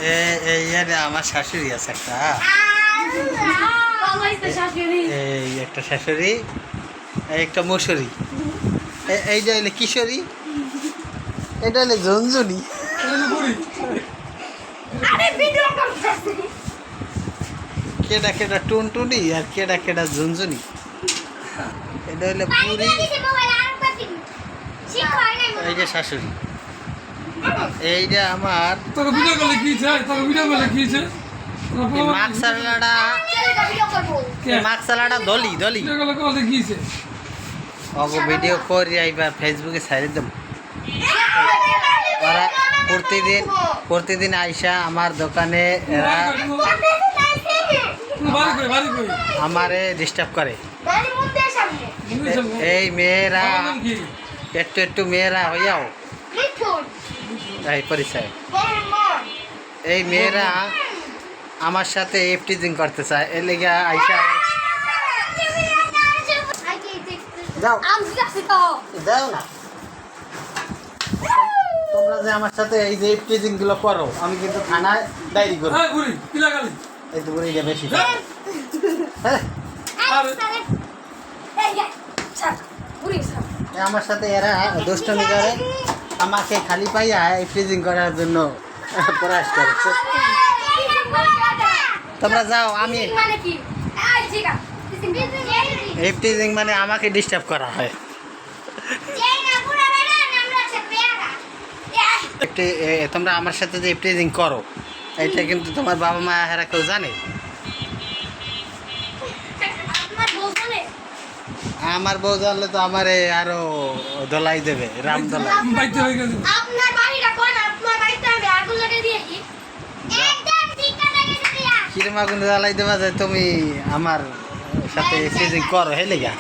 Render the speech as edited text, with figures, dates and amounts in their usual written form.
এই আমার শাশুড়ি আছে একটা, এই একটা শাশুড়ি, একটা মশুরি, এইটা হইলে কিশোরী, এটা হলে ঝুনঝুনি, কেডা কেডা টুনটুনি আর কেডা কেডা ঝুনঝুনি। এটা হলে বুড়ি, এই যে শাশুড়ি। এইটা আমার মাকসালাটা দলি দলি অগো ভিডিও করি আইবা ফেসবুকে ছাড়ি দেব। ওরা প্রতিদিন আইসা আমার দোকানে এরা আমারে ডিস্টার্ব করে। এই মেয়েরা একটু মেয়েরা হইয়াও এই পরিচয়, এই মেয়েরা আমার সাথে এফটিজিং করতে চায়, এর লেগে আইসা যাও দাও না। তোমরা যে আমার সাথে এই যে এফটিজিং গুলো করো, আমি কিন্তু থানায় ডায়েরি করব। এই তো এটা বেশি আমার সাথে এরা দুষ্টমি করে, আমাকে খালি পাইয়া এফটিজিং করার জন্য প্রয়াস করেছে। তোমরা যাও, আমি এফটিজিং মানে আমাকে ডিস্টার্ব করা হয়। তোমরা আমার সাথে যে এফটিজিং করো, এটা কিন্তু তোমার বাবা মা এরা কেউ জানে? আমার বউ জানলে তো আমারে আরো দলাই দেবে, রাম দলাই। কিরম আগুন জ্বালাই দেবা যায় তুমি আমার সাথে এফটিজিং করো, হেলে গা